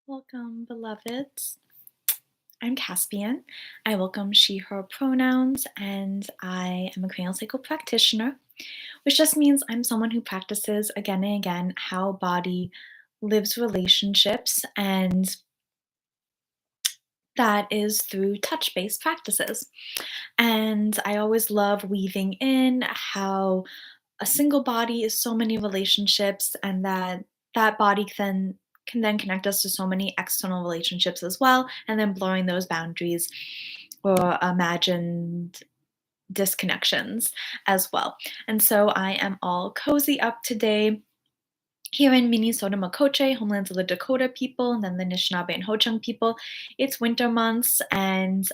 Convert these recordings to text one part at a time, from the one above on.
Welcome, beloveds. I'm Caspian. I welcome she, her pronouns, and I am a craniosacral practitioner, which just means I'm someone who practices again and again how body lives relationships, and that is through touch based practices. And I always love weaving in how a single body is so many relationships, and that body can then connect us to so many external relationships as well, and then blurring those boundaries or imagined disconnections as well. And so I am all cozy up today here in Minnesota, Makoche, homelands of the Dakhóta people, and then the Anishinaabe and HoChunk people. It's winter months, and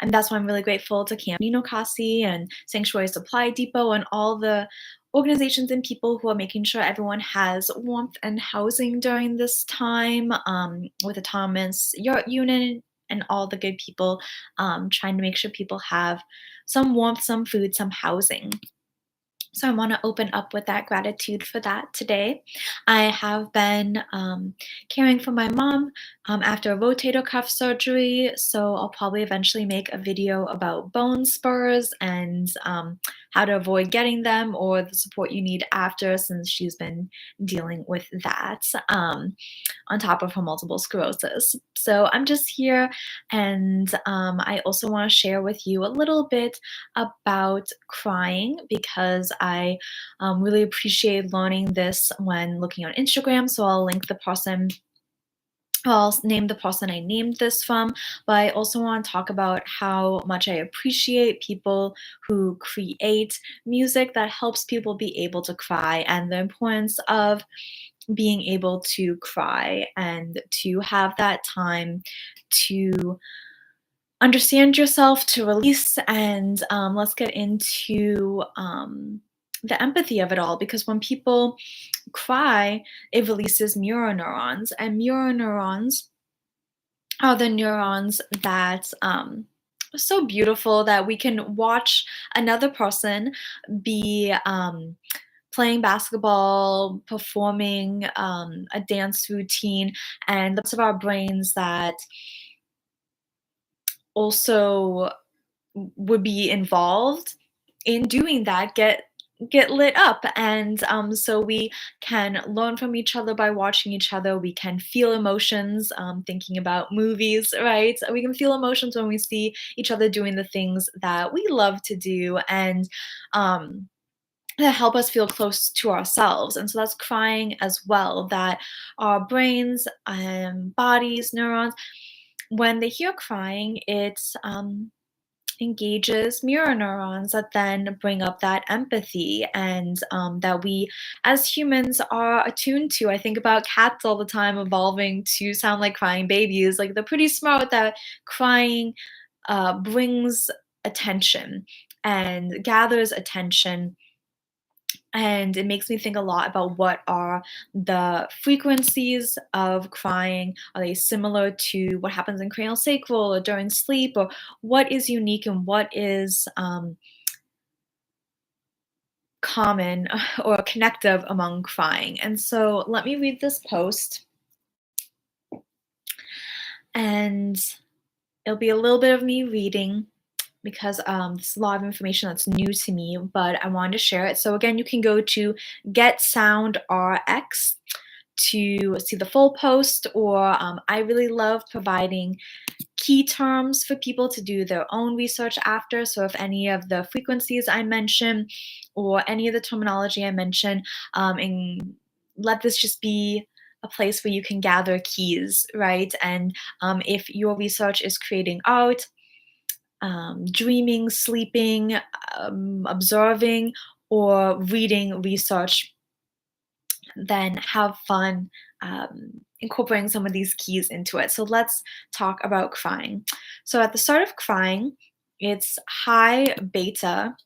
that's why I'm really grateful to Camp Ninokasi and Sanctuary Supply Depot and all the organizations and people who are making sure everyone has warmth and housing during this time, with Autonomous Yurt Unit and all the good people, trying to make sure people have some warmth, some food, some housing. So I want to open up with that gratitude for that today. I have been caring for my mom after a rotator cuff surgery, so I'll probably eventually make a video about bone spurs and how to avoid getting them or the support you need after, since she's been dealing with that on top of her multiple sclerosis. So I'm just here, and I also want to share with you a little bit about crying, because I really appreciate learning this when looking on Instagram. So I'll link the person. I'll name the person I named this from, but I also want to talk about how much I appreciate people who create music that helps people be able to cry, and the importance of being able to cry and to have that time to understand yourself, to release, and let's get into the empathy of it all, because when people cry, it releases mirror neurons, and mirror neurons are the neurons that are so beautiful that we can watch another person be playing basketball, performing a dance routine, and the parts of our brains that also would be involved in doing that get lit up, and so we can learn from each other by watching each other. We can feel emotions, thinking about movies, right? We can feel emotions when we see each other doing the things that we love to do, and that help us feel close to ourselves. And so that's crying as well, that our brains, bodies, neurons, when they hear crying, it engages mirror neurons that then bring up that empathy, and that we as humans are attuned to. I think about cats all the time evolving to sound like crying babies. Like, they're pretty smart that crying brings attention and gathers attention, and it makes me think a lot about what are the frequencies of crying. Are they similar to what happens in craniosacral or during sleep? Or what is unique and what is common or connective among crying? And so let me read this post, and it'll be a little bit of me reading, because it's a lot of information that's new to me, but I wanted to share it. So again, you can go to Get Sound RX to see the full post, or I really love providing key terms for people to do their own research after. So if any of the frequencies I mention or any of the terminology I mention, and let this just be a place where you can gather keys, right? And if your research is creating art, dreaming, sleeping, observing, or reading research, then have fun incorporating some of these keys into it. So let's talk about crying. So at the start of crying, it's high beta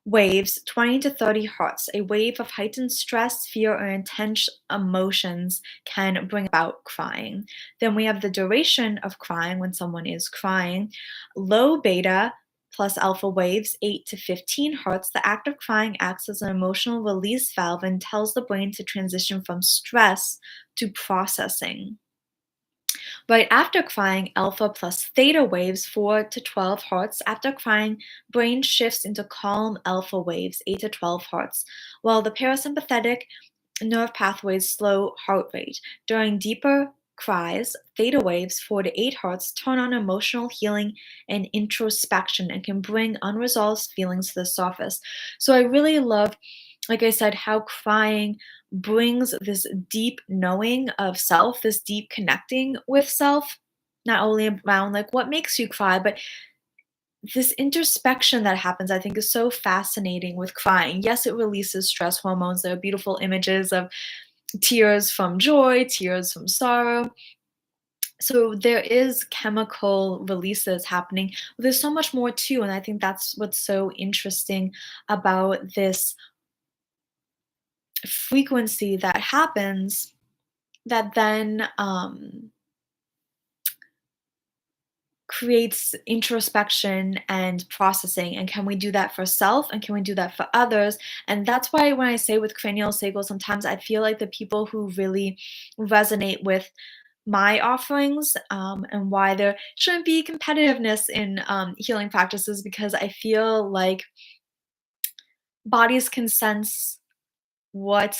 waves, 20 to 30 hertz. A wave of heightened stress, fear, or intense emotions can bring about crying. Then we have the duration of crying when someone is crying. Low beta plus alpha waves, 8 to 15 hertz, the act of crying acts as an emotional release valve and tells the brain to transition from stress to processing. Right after crying, alpha plus theta waves, 4 to 12 hertz. After crying, brain shifts into calm alpha waves, 8 to 12 hertz, while the parasympathetic nerve pathways slow heart rate. During deeper cries, theta waves, 4 to 8 hertz, turn on emotional healing and introspection and can bring unresolved feelings to the surface. So I really love, like I said, how crying brings this deep knowing of self, this deep connecting with self, not only around like what makes you cry, but this introspection that happens, I think, is so fascinating with crying. Yes, it releases stress hormones. There are beautiful images of tears from joy, tears from sorrow. So there is chemical releases happening. There's so much more too, and I think that's what's so interesting about this frequency that happens that then creates introspection and processing. And can we do that for self and can we do that for others? And that's why when I say with cranial sacral, sometimes I feel like the people who really resonate with my offerings, and why there shouldn't be competitiveness in healing practices, because I feel like bodies can sense what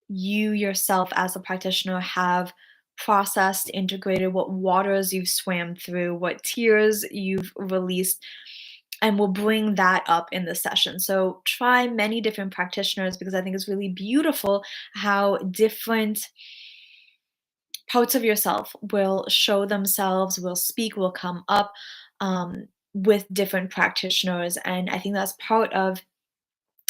you yourself as a practitioner have processed, integrated, what waters you've swam through, what tears you've released, and we'll bring that up in the session. So try many different practitioners, because I think it's really beautiful how different parts of yourself will show themselves, will speak, will come up with different practitioners. And I think that's part of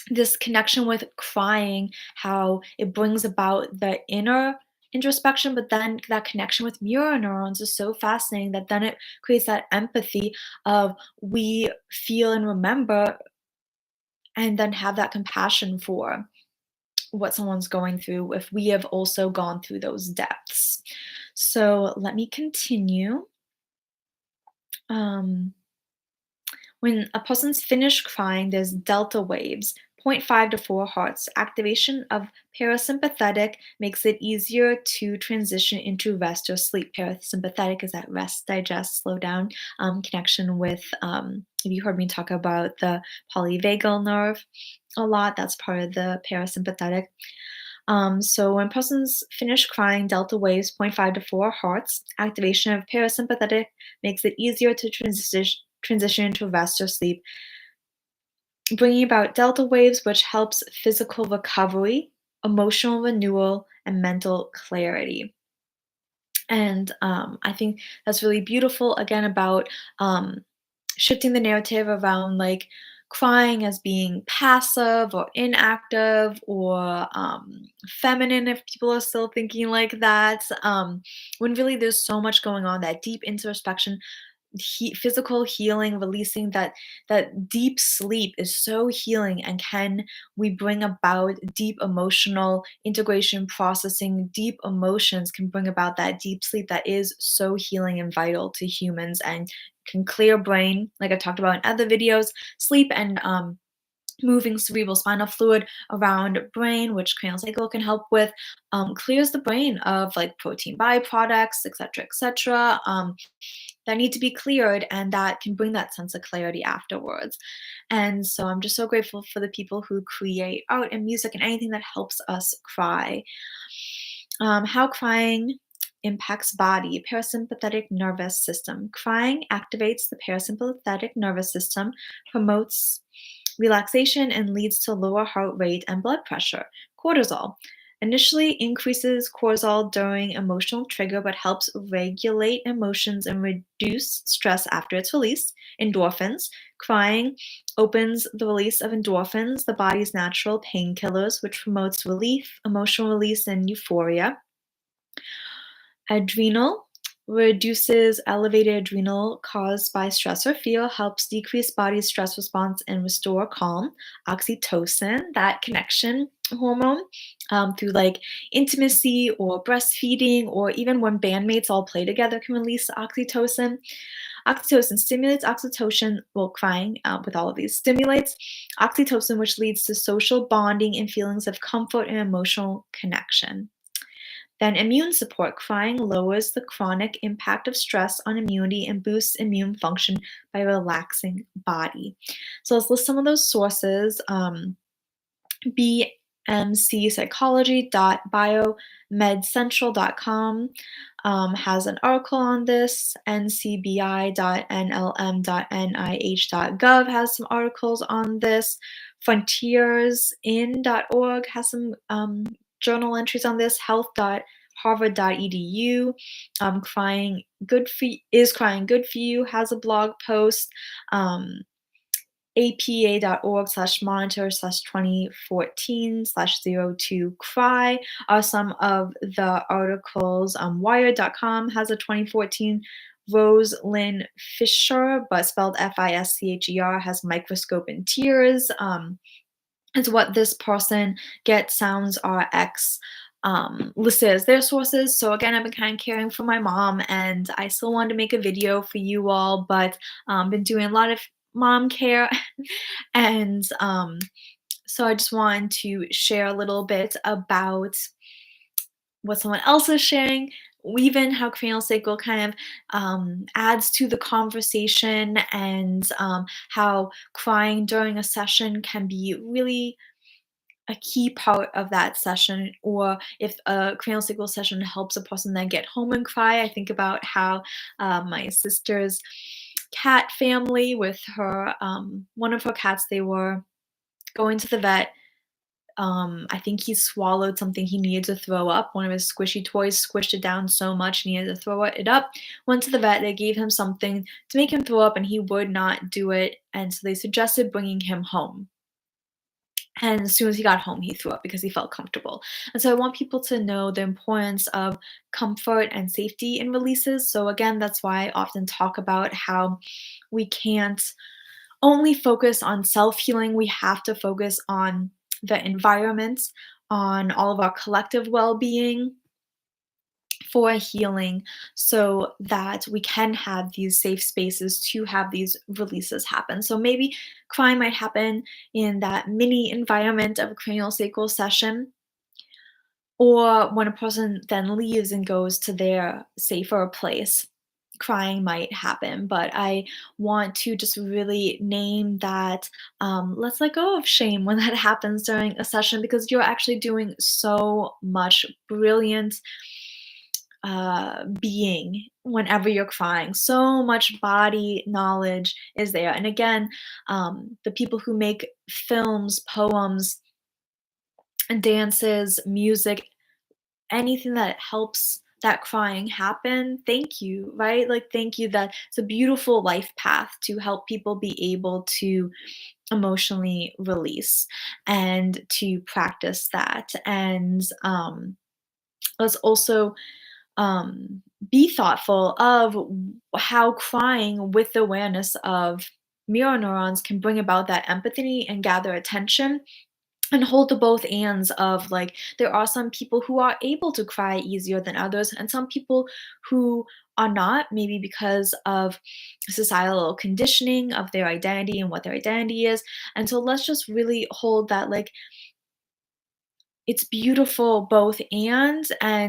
this connection with crying, how it brings about the inner introspection, but then that connection with mirror neurons is so fascinating that then it creates that empathy of we feel and remember and then have that compassion for what someone's going through if we have also gone through those depths. So let me continue. Um, When a person's finished crying, there's delta waves, 0.5 to 4 hertz. Activation of parasympathetic makes it easier to transition into rest or sleep. Parasympathetic is that rest, digest, slow down connection with, if you heard me talk about the polyvagal nerve a lot, that's part of the parasympathetic. So when persons finish crying, delta waves 0.5 to 4 hertz, activation of parasympathetic makes it easier to transition into rest or sleep, bringing about delta waves, which helps physical recovery, emotional renewal, and mental clarity. And I think that's really beautiful, again, about shifting the narrative around like crying as being passive or inactive or feminine, if people are still thinking like that, when really there's so much going on, that deep introspection, physical healing, releasing that deep sleep is so healing. And can we bring about deep emotional integration, processing deep emotions can bring about that deep sleep that is so healing and vital to humans and can clear brain, like I talked about in other videos. Sleep and moving cerebral spinal fluid around brain, which craniosacral can help with, clears the brain of like protein byproducts, etc., that need to be cleared, and that can bring that sense of clarity afterwards. And so I'm just so grateful for the people who create art and music and anything that helps us cry. How crying impacts body, parasympathetic nervous system. Crying activates the parasympathetic nervous system, promotes relaxation, and leads to lower heart rate and blood pressure. Cortisol initially increases cortisol during emotional trigger, but helps regulate emotions and reduce stress after its release. Endorphins. Crying opens the release of endorphins, the body's natural painkillers, which promotes relief, emotional release, and euphoria. Adrenal reduces elevated adrenal caused by stress or fear, helps decrease body's stress response and restore calm. Oxytocin, that connection hormone, through like intimacy or breastfeeding, or even when bandmates all play together, can release oxytocin. Oxytocin stimulates oxytocin, well, crying with all of these stimulates oxytocin, which leads to social bonding and feelings of comfort and emotional connection. Then immune support. Crying lowers the chronic impact of stress on immunity and boosts immune function by relaxing body. So let's list some of those sources. bmcpsychology.biomedcentral.com has an article on this. ncbi.nlm.nih.gov has some articles on this. Frontiersin.org has some journal entries on this. health.harvard.edu. Crying good for you has a blog post. apa.org/monitor/2014/02cry are some of the articles. Wired.com has a 2014. Rose Lynn Fisher, but spelled Fischer, has Microscope in Tears. Is what this person, Get Sounds RX, listed as their sources. So again, I've been kind of caring for my mom, and I still wanted to make a video for you all, but been doing a lot of mom care, and so I just wanted to share a little bit about what someone else is sharing, even how craniosacral kind of adds to the conversation, and how crying during a session can be really a key part of that session, or if a craniosacral session helps a person then get home and cry. I think about how my sister's cat family with her, one of her cats, they were going to the vet. I think he swallowed something he needed to throw up. One of his squishy toys squished it down so much he needed to throw it up. Went to the vet. They gave him something to make him throw up, and he would not do it. And so they suggested bringing him home. And as soon as he got home, he threw up because he felt comfortable. And so I want people to know the importance of comfort and safety in releases. So again, that's why I often talk about how we can't only focus on self-healing. We have to focus on the environment, on all of our collective well-being for healing, so that we can have these safe spaces to have these releases happen. So maybe crying might happen in that mini environment of a craniosacral session, or when a person then leaves and goes to their safer place, crying might happen. But I want to just really name that, let's let go of shame when that happens during a session, because you're actually doing so much brilliant being whenever you're crying. So much body knowledge is there. And again, the people who make films, poems, and dances, music, anything that helps that crying happen, thank you, right? Like, thank you. That it's a beautiful life path to help people be able to emotionally release and to practice that. And let's also um, be thoughtful of how crying with the awareness of mirror neurons can bring about that empathy and gather attention, and hold the both ends of, like, there are some people who are able to cry easier than others, and some people who are not, maybe because of societal conditioning of their identity and what their identity is. And so let's just really hold that, like, it's beautiful both and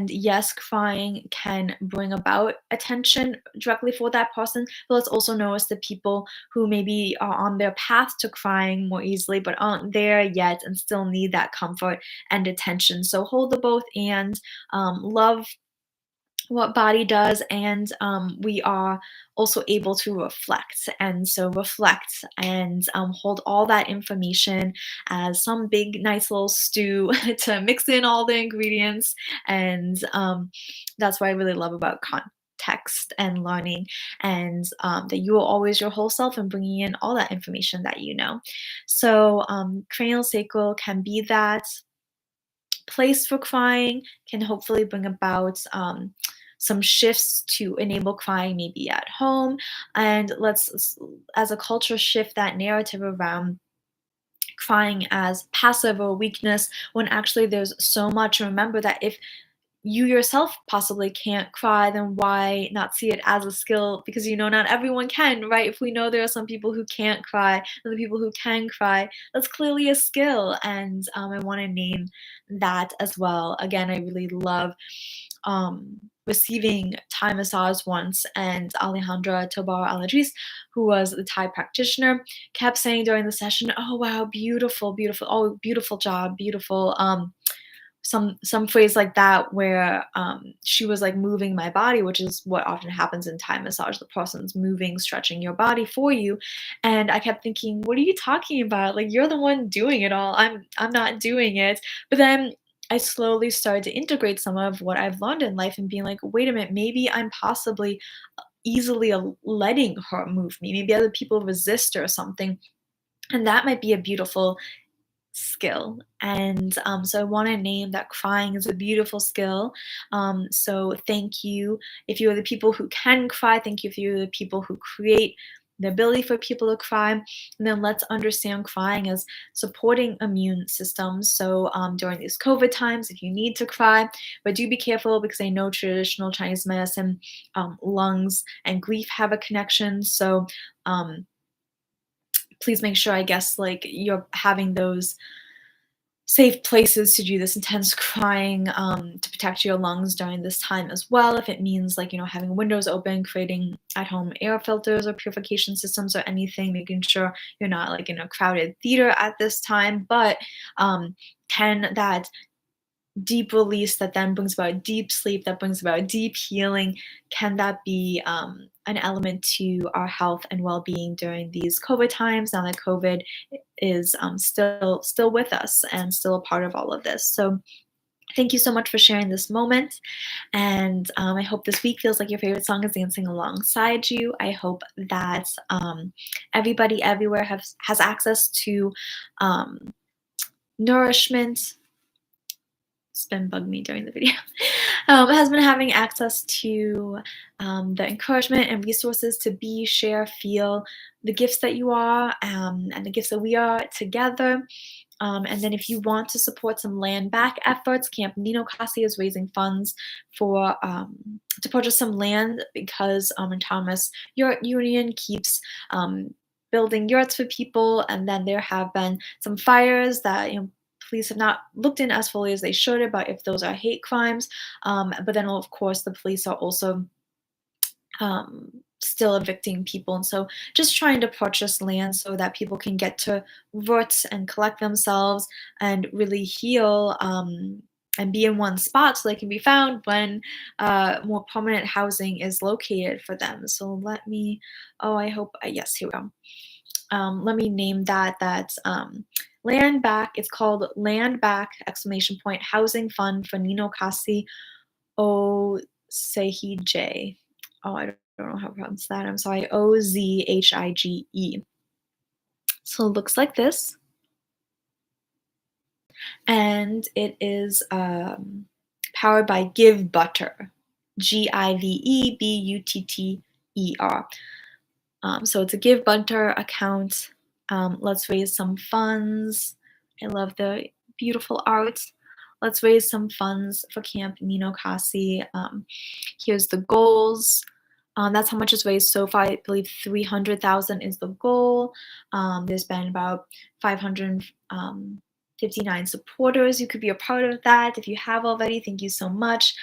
yes, crying can bring about attention directly for that person, but let's also notice the people who maybe are on their path to crying more easily but aren't there yet and still need that comfort and attention. So hold the both and love what body does, and we are also able to reflect, and so reflect and hold all that information as some big nice little stew to mix in all the ingredients. And that's what I really love about context and learning, and that you are always your whole self and bringing in all that information that you know. So cranial sacral can be that place for crying, can hopefully bring about some shifts to enable crying maybe at home. And let's, as a culture, shift that narrative around crying as passive or weakness, when actually there's so much. Remember that if you yourself possibly can't cry, then why not see it as a skill? Because not everyone can, right? If we know there are some people who can't cry, and the people who can cry, that's clearly a skill. And I want to name that as well. Again, I really love receiving Thai massage once, and Alejandra Tobar Aladris, who was the Thai practitioner, kept saying during the session, "Oh wow, beautiful, beautiful! Oh, beautiful job, beautiful." Some phrase like that where she was like moving my body, which is what often happens in Thai massage. The person's moving, stretching your body for you, and I kept thinking, "What are you talking about? Like you're the one doing it all. I'm not doing it." But then I slowly started to integrate some of what I've learned in life and being like, "Wait a minute, maybe I'm possibly easily letting her move me. Maybe other people resist or something." And that might be a beautiful skill. And so I want to name that crying is a beautiful skill. So thank you if you're the people who can cry. Thank you if you're the people who create the ability for people to cry. And then let's understand crying as supporting immune systems. So during these COVID times, if you need to cry, but do be careful because I know traditional Chinese medicine, lungs and grief have a connection. So please make sure, I guess, like you're having those safe places to do this intense crying to protect your lungs during this time as well. If it means like, having windows open, creating at home air filters or purification systems or anything, making sure you're not like in a crowded theater at this time. But can that deep release that then brings about deep sleep, that brings about deep healing, can that be an element to our health and well-being during these COVID times, now that COVID is still with us and still a part of all of this? So thank you so much for sharing this moment, and I hope this week feels like your favorite song is dancing alongside you. I hope that everybody everywhere has access to nourishment. It's been bugging me during the video. Has been having access to the encouragement and resources to be, share, feel the gifts that you are, and the gifts that we are together. And then if you want to support some land back efforts, Camp Nino Kasi is raising funds for to purchase some land because Thomas Yurt Union keeps building yurts for people, and then there have been some fires that police have not looked in as fully as they should about if those are hate crimes. But then, of course, the police are also still evicting people. And so just trying to purchase land so that people can get to roots and collect themselves and really heal and be in one spot so they can be found when more permanent housing is located for them. So let me, oh, I hope, yes, here we go. Let me name that. That's Land Back. It's called Land Back! Housing Fund for Nino Kasi O Sehije. Oh, I don't know how to pronounce that. I'm sorry. Ozhige. So it looks like this. And it is powered by Give Butter. GIVEBUTTER. So it's a Give Butter account. Let's raise some funds. I love the beautiful art. Let's raise some funds for Camp Nino Kasi. Here's the goals. That's how much is raised so far. I believe 300,000 is the goal. There's been about 559 supporters. You could be a part of that. If you have already, thank you so much.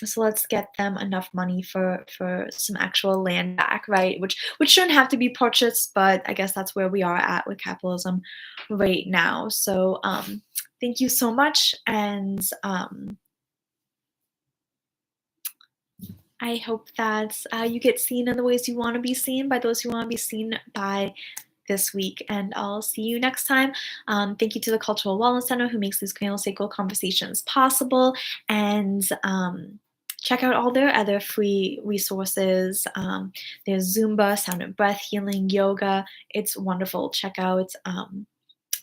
So let's get them enough money for some actual land back, right? Which shouldn't have to be purchased, but I guess that's where we are at with capitalism right now. So thank you so much, and I hope that you get seen in the ways you want to be seen by those who want to be seen by this week, and I'll see you next time. Thank you to the Cultural Wellness Center who makes these craniosacral conversations possible, and check out all their other free resources. There's Zumba, sound and breath healing, yoga. It's wonderful. Check out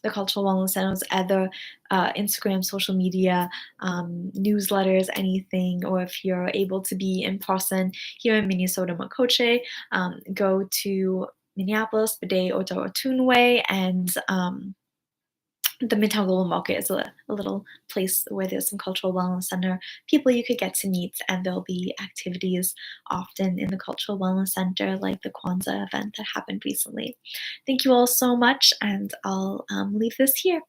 the Cultural Wellness Center's other Instagram, social media, newsletters, anything, or if you're able to be in person here in Minnesota, Makoche, go to Minneapolis, Bidet, or Tunway, and the Midtown Global Market is a little place where there's some cultural wellness center, people you could get to meet, and there'll be activities often in the cultural wellness center, like the Kwanzaa event that happened recently. Thank you all so much, and I'll leave this here.